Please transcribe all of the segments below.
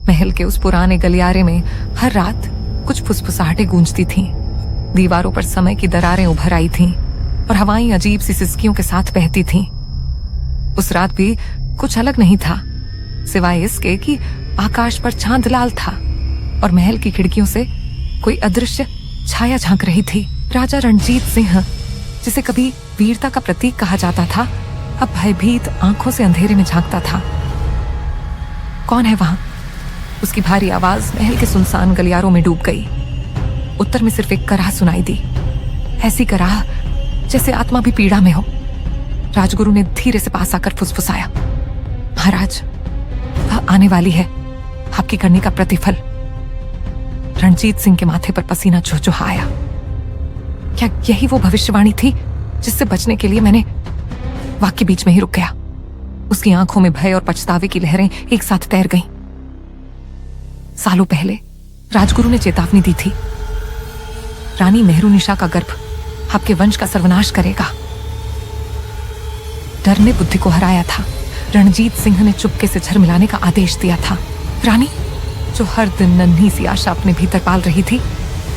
महल के उस पुराने गलियारे में हर रात कुछ फुसफुसाहटें गूंजती थीं। दीवारों पर समय की दरारें उभर आई थीं और हवाएं अजीब सी सिसकियों के साथ बहती थीं। उस रात भी कुछ अलग नहीं था, सिवाय इसके कि आकाश पर चांद लाल था और महल की खिड़कियों से कोई अदृश्य छाया झांक रही थी। राजा रणजीत सिंह, जिसे कभी वीरता का प्रतीक कहा जाता था, अब भयभीत आंखों से अंधेरे में झांकता था। कौन है वहां? उसकी भारी आवाज महल के सुनसान गलियारों में डूब गई। उत्तर में सिर्फ एक कराह सुनाई दी, ऐसी कराह जैसे आत्मा भी पीड़ा में हो। राजगुरु ने धीरे से पास आकर फुसफुसाया, महाराज, वह आने वाली है, आपकी करने का प्रतिफल। रणजीत सिंह के माथे पर पसीना चुहचुहाया। क्या यही वो भविष्यवाणी थी जिससे बचने के लिए मैंने वाक्य बीच में ही रुक गया? उसकी आंखों में भय और पछतावे की लहरें एक साथ तैर गईं। सालों पहले राजगुरु ने चेतावनी दी थी, रानी मेहरुनिशा का गर्भ आपके वंश का सर्वनाश करेगा। डर ने बुद्धि को हराया था। रणजीत सिंह ने चुपके से झरमिलाने का आदेश दिया था। रानी, जो हर दिन नन्ही सी आशा अपने भीतर पाल रही थी,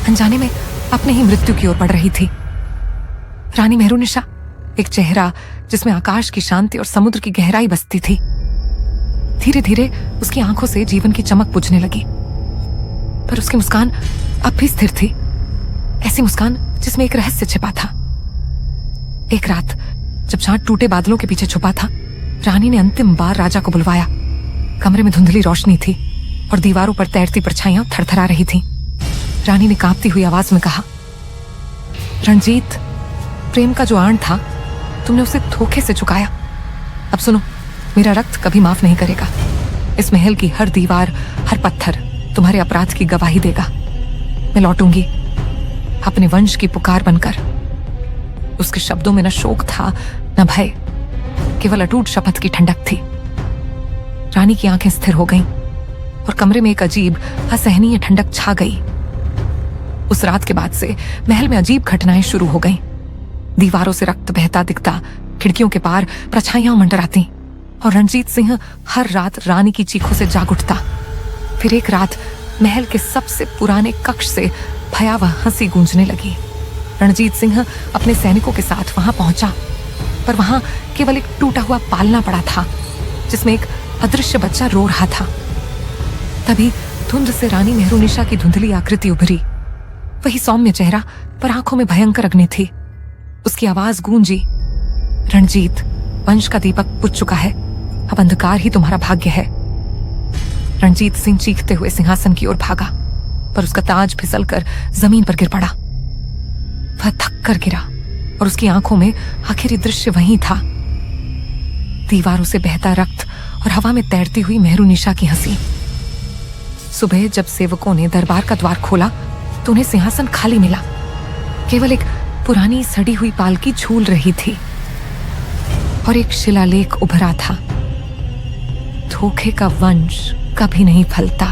अनजाने में अपने ही मृत्यु की ओर बढ़ रही थी। रानी मेहरुनिशा, एक चेहरा जिसमें आकाश की शांति और समुद्र की गहराई बसती थी। धीरे धीरे उसकी आंखों से जीवन की चमक बुझने लगी, पर उसकी मुस्कान अब भी स्थिर थी, ऐसी मुस्कान जिसमें एक रहस्य छिपा था। एक रात जब चांद टूटे बादलों के पीछे छुपा था, रानी ने अंतिम बार राजा को बुलवाया। कमरे में धुंधली रोशनी थी और दीवारों पर तैरती परछाइयां थरथरा रही थीं। रानी ने कांपती हुई आवाज में कहा, रणजीत, प्रेम का जो आण था, तुमने उसे धोखे से चुकाया। अब सुनो, मेरा रक्त कभी माफ नहीं करेगा। इस महल की हर दीवार, हर पत्थर तुम्हारे अपराध की गवाही देगा। मैं लौटूंगी अपने वंश की पुकार बनकर। उसके शब्दों में न शोक था, न भय, केवल अटूट शपथ की ठंडक थी। रानी की आंखें स्थिर हो गईं और कमरे में एक अजीब असहनीय ठंडक छा गई। उस रात के बाद से महल में अजीब घटनाएं शुरू हो गईं। दीवारों से रक्त बहता दिखता, खिड़कियों के पार परछाइयां मंडराती और रणजीत सिंह हर रात रानी की चीखों से जाग उठता। फिर एक रात महल के सबसे पुराने कक्ष से भयावह हंसी गूंजने लगी। रणजीत सिंह अपने सैनिकों के साथ वहां पहुंचा, पर वहां केवल एक टूटा हुआ पालना पड़ा था जिसमें एक अदृश्य बच्चा रो रहा था। तभी धुंध से रानी मेहरुनिशा की धुंधली आकृति उभरी। वही सौम्य चेहरा, पर आंखों में भयंकर अग्नि थी। उसकी आवाज गूंजी, रणजीत, वंश का दीपक बुझ चुका है, अब अंधकार ही तुम्हारा भाग्य है। रणजीत सिंह चीखते हुए सिंहासन की ओर भागा, पर उसका ताज फिसलकर जमीन पर गिर पड़ा। वह थक कर गिरा और उसकी आंखों में आखिरी दृश्य वही था, दीवारों से बहता रक्त और हवा में तैरती हुई मेहरुनिशा की हंसी। सुबह जब सेवकों ने दरबार का द्वार खोला तो उन्हें सिंहासन खाली मिला। केवल एक पुरानी सड़ी हुई पालकी झूल रही थी और एक शिलालेख उभरा था, धोखे का वंश कभी नहीं फलता।